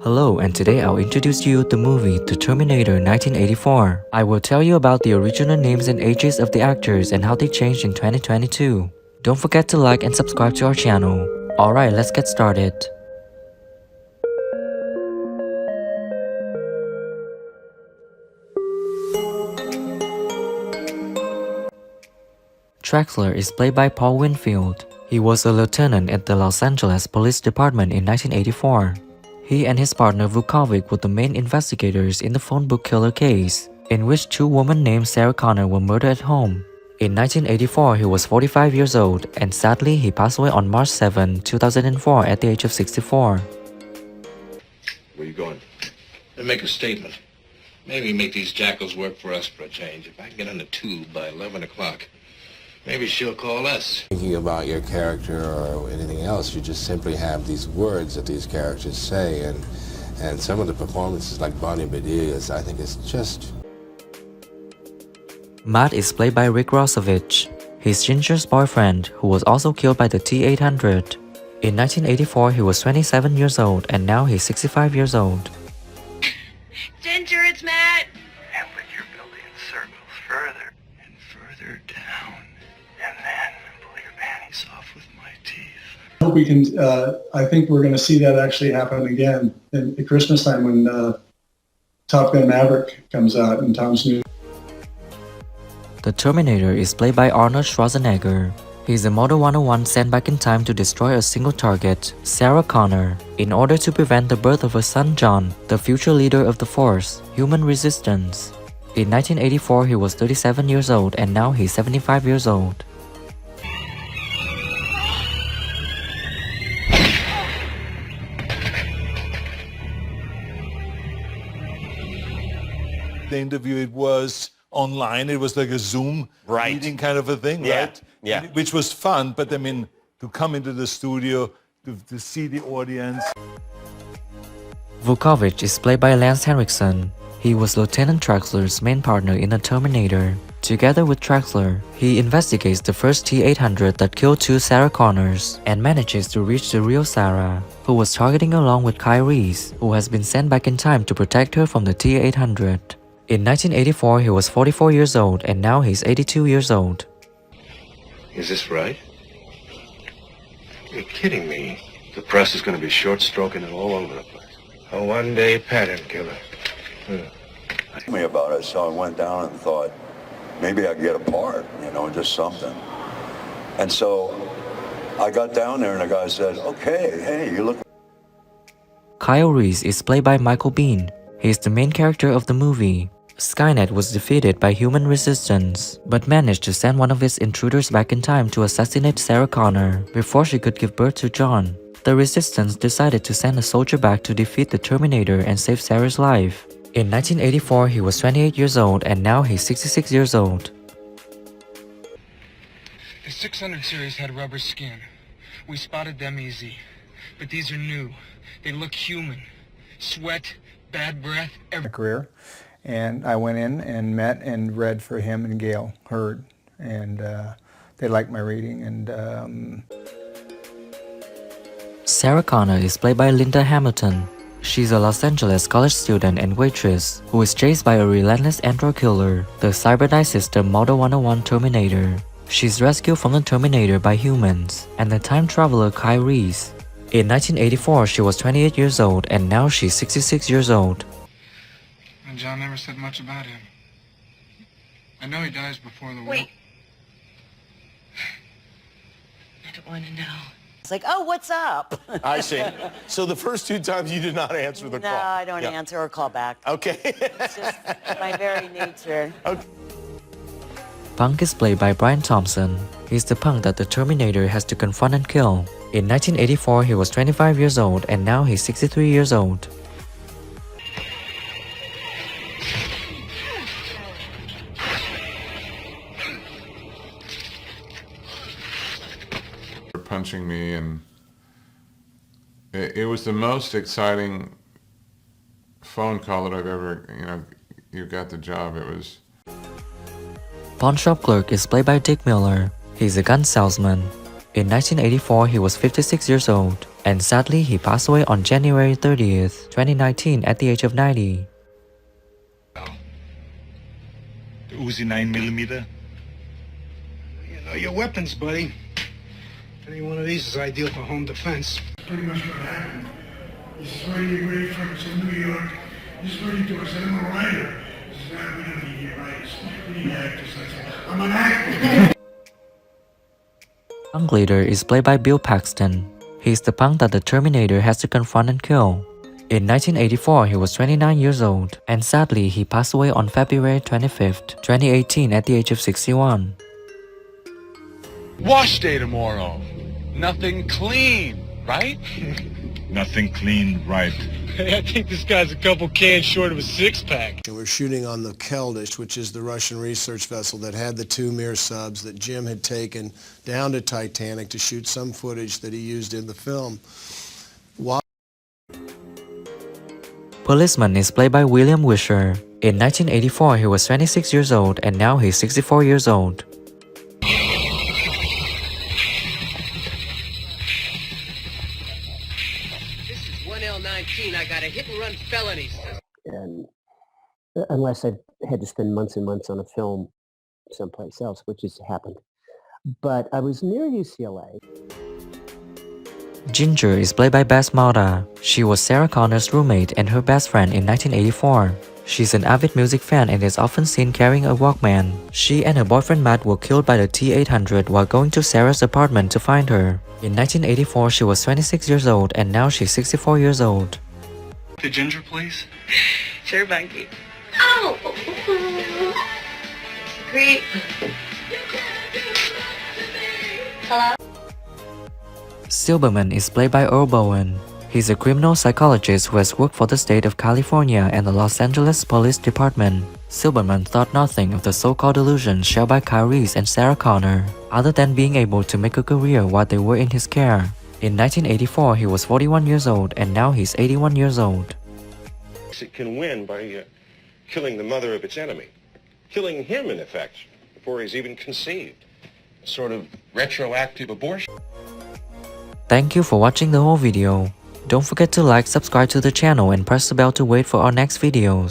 Hello, and today I'll introduce you the movie The Terminator 1984. I will tell you about the original names and ages of the actors and how they changed in 2022. Don't forget to like and subscribe to our channel. Alright, let's get started. Traxler is played by Paul Winfield. He was a lieutenant at the Los Angeles Police Department in 1984. He and his partner Vukovic were the main investigators in the phone book killer case, in which two women named Sarah Connor were murdered at home. In 1984, he was 45 years old, and sadly, he passed away on March 7, 2004 at the age of 64. Where you going? To make a statement. Maybe make these jackals work for us for a change. If I can get on the tube by 11 o'clock, maybe she'll call us. Thinking about your character or anything else, you just simply have these words that these characters say, and some of the performances like Bonnie Bedea's, I think it's just... Matt is played by Rick Rossovich. He's Ginger's boyfriend, who was also killed by the T-800. In 1984, he was 27 years old, and now he's 65 years old. Ginger, it's Matt! And with your building circles further and further down, and then pull your panties off with my teeth. I hope we can, I think we're going to see that actually happen again at Christmas time when Top Gun Maverick comes out and Tom's new. The Terminator is played by Arnold Schwarzenegger. He's a Model 101 sent back in time to destroy a single target, Sarah Connor, in order to prevent the birth of her son John, the future leader of the Force, Human Resistance. In 1984, he was 37 years old, and now he's 75 years old. The interview, it was online, it was like a Zoom meeting kind of a thing, right? Yeah. Which was fun, but I mean, to come into the studio, to see the audience. Vukovic is played by Lance Henriksen. He was Lieutenant Traxler's main partner in The Terminator. Together with Traxler, he investigates the first T-800 that killed two Sarah Connors and manages to reach the real Sarah, who was targeting along with Kyle Reese, who has been sent back in time to protect her from the T-800. In 1984, he was 44 years old, and now he's 82 years old. Is this right? You're kidding me. The press is going to be short-stroking it all over the place. A one-day pattern killer. Told me about it, so I went down and thought, maybe I could get a part, just something. And so I got down there and the guy said, okay, hey, you look... Kyle Reese is played by Michael Biehn. He's the main character of the movie. Skynet was defeated by Human Resistance, but managed to send one of its intruders back in time to assassinate Sarah Connor before she could give birth to John. The Resistance decided to send a soldier back to defeat the Terminator and save Sarah's life. In 1984, he was 28 years old, and now he's 66 years old. The 600 series had rubber skin. We spotted them easy. But these are new. They look human. Sweat, bad breath, career. And I went in and met and read for him and Gail Hurd, and they liked my reading. And Sarah Connor is played by Linda Hamilton. She's a Los Angeles college student and waitress who is chased by a relentless android killer, the cybernetic system Model 101 Terminator. She's rescued from the Terminator by humans and the time traveler Kyle Reese. In 1984, she was 28 years old, and now she's 66 years old. And John never said much about him. I know he dies before the war. Wait. I don't want to know. It's like, oh, what's up? I see. So the first two times you did not answer the call. No, I don't answer or call back. Okay. It's just my very nature. Okay. Punk is played by Brian Thompson. He's the punk that the Terminator has to confront and kill. In 1984, he was 25 years old, and now he's 63 years old. Punching me, and it was the most exciting phone call that I've ever, you got the job. It was... Pawn shop clerk is played by Dick Miller. He's a gun salesman. In 1984, he was 56 years old, and sadly, he passed away on January 30th, 2019 at the age of 90. The Uzi 9mm? You know your weapons, buddy. Any one of these is ideal for home defense. Pretty much what happened. He's ready away from us in New York. He's ready to us. I'm a writer. He says, "Ah, we don't need writers. We need actors." I said, "I'm an actor." Punk leader is played by Bill Paxton. He is the punk that the Terminator has to confront and kill. In 1984, he was 29 years old, and sadly, he passed away on February 25th, 2018 at the age of 61. Wash day tomorrow. Nothing clean, right? Nothing clean, right. Hey, I think this guy's a couple cans short of a six-pack. We're shooting on the Keldysh, which is the Russian research vessel that had the 2 Mir subs that Jim had taken down to Titanic to shoot some footage that he used in the film. Policeman is played by William Wisher. In 1984, he was 26 years old, and now he's 64 years old. This is 1L19. I got a hit-and-run felony. And unless I had to spend months and months on a film someplace else, which has happened. But I was near UCLA. Ginger is played by Bess Mauda. She was Sarah Connor's roommate and her best friend in 1984. She's an avid music fan and is often seen carrying a Walkman. She and her boyfriend Matt were killed by the T-800 while going to Sarah's apartment to find her. In 1984, she was 26 years old, and now she's 64 years old. The Ginger, please. Sure, Bunky. Oh! Great. Hello? Silberman is played by Earl Bowen. He's a criminal psychologist who has worked for the state of California and the Los Angeles Police Department. Silberman thought nothing of the so-called delusions shared by Kyle Reese and Sarah Connor, other than being able to make a career while they were in his care. In 1984, he was 41 years old, and now he's 81 years old. It can win by killing the mother of its enemy. Killing him, in effect, before he's even conceived. A sort of retroactive abortion. Thank you for watching the whole video. Don't forget to like, subscribe to the channel, and press the bell to wait for our next videos.